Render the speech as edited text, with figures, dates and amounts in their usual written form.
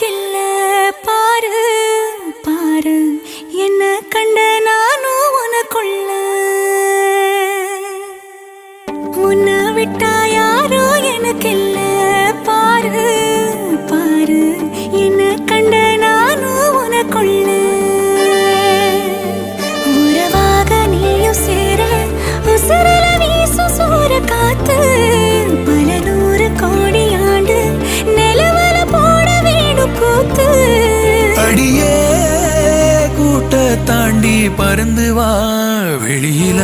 எனக்கில்ல பாரு பாரு என்ன கண்ட நானும் உனக்குள்ள உன்னை விட்டா யாரோ எனக்கில்ல பாரு பாரு என்ன கண்ட நானும் உனக்குள்ள உறவாக நீயும் சேர உசுரல வீசும் சூற காத்து பல நூறு கோடி ஆண்டு நிலவல போட வேணும் கூத்து அடியே கூட்ட தாண்டி பறந்து வா வெளியில